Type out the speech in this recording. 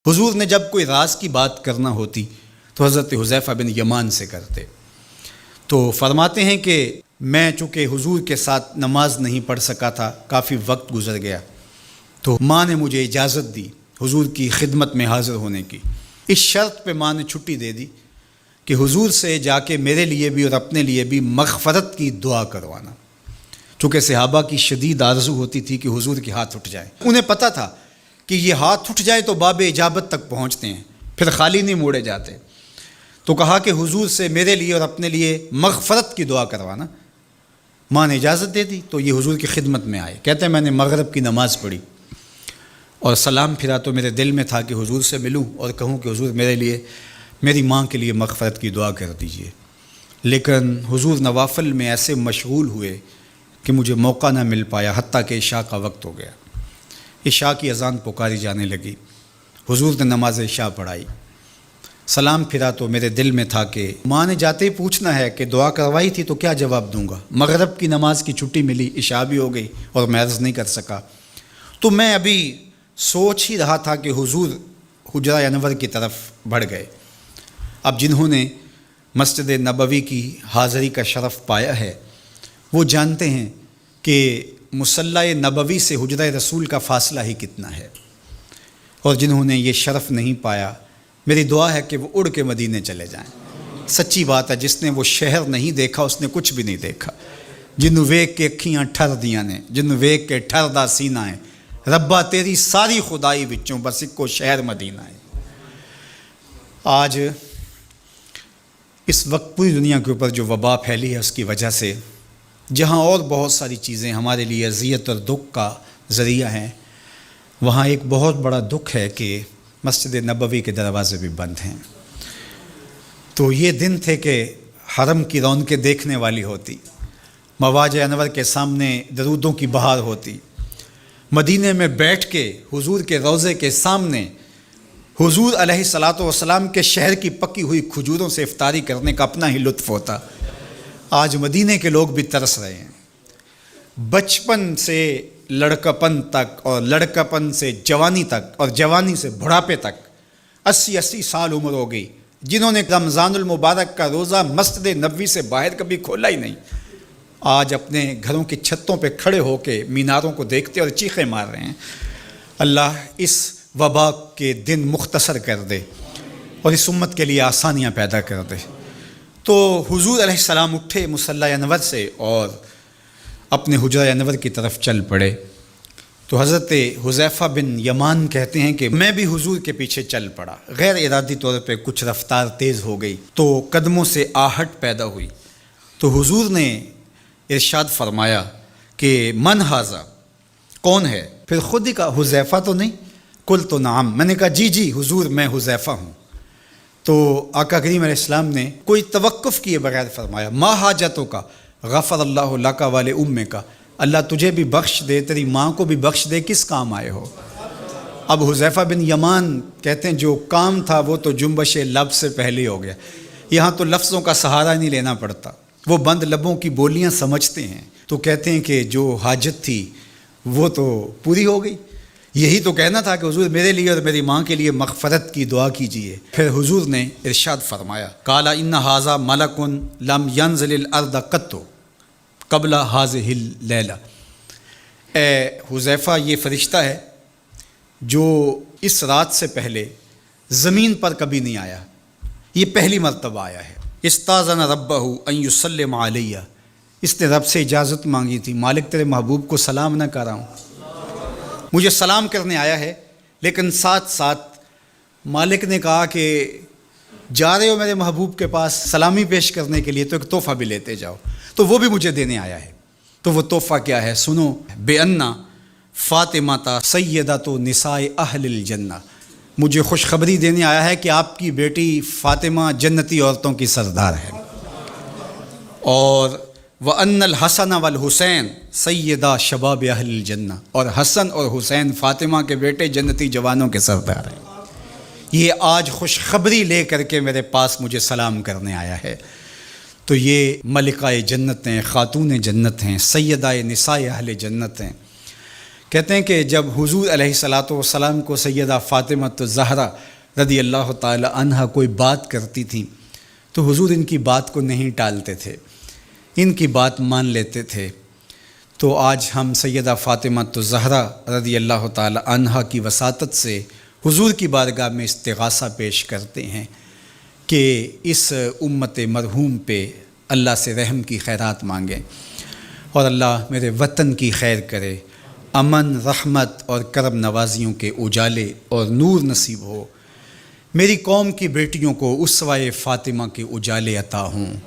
حضور نے جب کوئی راز کی بات کرنا ہوتی تو حضرت حذیفہ بن یمان سے کرتے۔ تو فرماتے ہیں کہ میں چونکہ حضور کے ساتھ نماز نہیں پڑھ سکا تھا، کافی وقت گزر گیا، تو ماں نے مجھے اجازت دی حضور کی خدمت میں حاضر ہونے کی۔ اس شرط پہ ماں نے چھٹی دے دی کہ حضور سے جا کے میرے لیے بھی اور اپنے لیے بھی مغفرت کی دعا کروانا، چونکہ صحابہ کی شدید آرزو ہوتی تھی کہ حضور کے ہاتھ اٹھ جائیں۔ انہیں پتہ تھا کہ یہ ہاتھ اٹھ جائے تو باب اجابت تک پہنچتے ہیں، پھر خالی نہیں موڑے جاتے۔ تو کہا کہ حضور سے میرے لیے اور اپنے لیے مغفرت کی دعا کروانا۔ ماں نے اجازت دے دی تو یہ حضور کی خدمت میں آئے۔ کہتے ہیں میں نے مغرب کی نماز پڑھی اور سلام پھرا تو میرے دل میں تھا کہ حضور سے ملوں اور کہوں کہ حضور میرے لیے، میری ماں کے لیے مغفرت کی دعا کر دیجیے، لیکن حضور نوافل میں ایسے مشغول ہوئے کہ مجھے موقع نہ مل پایا، حتیٰ کہ عشاء کا وقت ہو گیا۔ عشاء کی اذان پکاری جانے لگی، حضور نے نماز عشاء پڑھائی، سلام پھرا تو میرے دل میں تھا کہ ماں نے جاتے ہی پوچھنا ہے کہ دعا کروائی تھی تو کیا جواب دوں گا۔ مغرب کی نماز کی چھٹی ملی، عشاء بھی ہو گئی اور میں عرض نہیں کر سکا۔ تو میں ابھی سوچ ہی رہا تھا کہ حضور حجرہ انور کی طرف بڑھ گئے۔ اب جنہوں نے مسجد نبوی کی حاضری کا شرف پایا ہے وہ جانتے ہیں کہ مصلی نبوی سے حجرہ رسول کا فاصلہ ہی کتنا ہے، اور جنہوں نے یہ شرف نہیں پایا میری دعا ہے کہ وہ اڑ کے مدینے چلے جائیں۔ سچی بات ہے، جس نے وہ شہر نہیں دیکھا اس نے کچھ بھی نہیں دیکھا۔ جنوں ویکھ کے اکھیاں ٹھر دیاں نے، جنوں ویکھ کے ٹھر دا سینہ ہے، ربا تیری ساری خدائی وچوں بس اکو شہر مدینہ ہے۔ آج اس وقت پوری دنیا کے اوپر جو وبا پھیلی ہے اس کی وجہ سے جہاں اور بہت ساری چیزیں ہمارے لیے اذیت اور دکھ کا ذریعہ ہیں، وہاں ایک بہت بڑا دکھ ہے کہ مسجد نبوی کے دروازے بھی بند ہیں۔ تو یہ دن تھے کہ حرم کی رونقیں دیکھنے والی ہوتی، مواج انور کے سامنے درودوں کی بہار ہوتی، مدینے میں بیٹھ کے حضور کے روضے کے سامنے حضور علیہ الصلاۃ والسلام کے شہر کی پکی ہوئی کھجوروں سے افطاری کرنے کا اپنا ہی لطف ہوتا۔ آج مدینے کے لوگ بھی ترس رہے ہیں۔ بچپن سے لڑکپن تک اور لڑکپن سے جوانی تک اور جوانی سے بڑھاپے تک 80 سال عمر ہو گئی، جنہوں نے رمضان المبارک کا روزہ مسجد نبوی سے باہر کبھی کھولا ہی نہیں، آج اپنے گھروں کی چھتوں پہ کھڑے ہو کے میناروں کو دیکھتے اور چیخیں مار رہے ہیں۔ اللہ اس وبا کے دن مختصر کر دے اور اس امت کے لیے آسانیاں پیدا کر دے۔ تو حضور علیہ السلام اٹھے مصلی انور سے اور اپنے حجرہ انور کی طرف چل پڑے۔ تو حضرت حذیفہ بن یمان کہتے ہیں کہ میں بھی حضور کے پیچھے چل پڑا، غیر ارادی طور پہ کچھ رفتار تیز ہو گئی تو قدموں سے آہٹ پیدا ہوئی۔ تو حضور نے ارشاد فرمایا کہ من ھذا، کون ہے؟ پھر خود ہی کہا حذیفہ تو نہیں؟ قلت نعم، میں نے کہا جی حضور میں حذیفہ ہوں۔ تو آقا کریم علیہ السلام نے کوئی توقف کیے بغیر فرمایا ما حاجتوں کا غفر اللہ لک والے امک کا، اللہ تجھے بھی بخش دے، تیری ماں کو بھی بخش دے، کس کام آئے ہو؟ اب حذیفہ بن یمان کہتے ہیں جو کام تھا وہ تو جنبش لب سے پہلے ہو گیا، یہاں تو لفظوں کا سہارا نہیں لینا پڑتا، وہ بند لبوں کی بولیاں سمجھتے ہیں۔ تو کہتے ہیں کہ جو حاجت تھی وہ تو پوری ہو گئی، یہی تو کہنا تھا کہ حضور میرے لیے اور میری ماں کے لیے مغفرت کی دعا کیجیے۔ پھر حضور نے ارشاد فرمایا قال ان ھذا ملک لم ینزل الارض قط قبل ھذہ اللیلہ، اے حذیفہ یہ فرشتہ ہے جو اس رات سے پہلے زمین پر کبھی نہیں آیا، یہ پہلی مرتبہ آیا ہے۔ استاذن ربہ ان یسلم علیہ، اس نے رب سے اجازت مانگی تھی، مالک تیرے محبوب کو سلام نہ کر رہا ہوں، مجھے سلام کرنے آیا ہے، لیکن ساتھ ساتھ مالک نے کہا کہ جا رہے ہو میرے محبوب کے پاس سلامی پیش کرنے کے لیے تو ایک تحفہ بھی لیتے جاؤ، تو وہ بھی مجھے دینے آیا ہے۔ تو وہ تحفہ کیا ہے سنو، بے انا فاطمہ سیدۃ نساء اہل الجنہ، مجھے خوشخبری دینے آیا ہے کہ آپ کی بیٹی فاطمہ جنتی عورتوں کی سردار ہے، اور وَأَنَّ الْحَسَنَ وَالْحُسَيْنَ سَيِّدَا شَبَابِ اہل الجنہ، اور حسن اور حسین فاطمہ کے بیٹے جنتی جوانوں کے سردار ہیں۔ یہ آج خوشخبری لے کر کے میرے پاس مجھے سلام کرنے آیا ہے۔ تو یہ ملکہ جنت ہیں، خاتون جنت ہیں، سیدہ نساء اہل جنت ہیں۔ کہتے ہیں کہ جب حضور علیہ الصلاۃ والسلام کو سیدہ فاطمہ الزہرا رضی اللہ تعالی عنہا کوئی بات کرتی تھیں تو حضور ان کی بات کو نہیں ٹالتے تھے، ان کی بات مان لیتے تھے۔ تو آج ہم سیدہ فاطمہ الزہرا رضی اللہ تعالی عنہا کی وساطت سے حضور کی بارگاہ میں استغاثہ پیش کرتے ہیں کہ اس امت مرحوم پہ اللہ سے رحم کی خیرات مانگیں اور اللہ میرے وطن کی خیر کرے، امن، رحمت اور کرم نوازیوں کے اجالے اور نور نصیب ہو، میری قوم کی بیٹیوں کو اسوہ فاطمہ کے اجالے عطا ہوں۔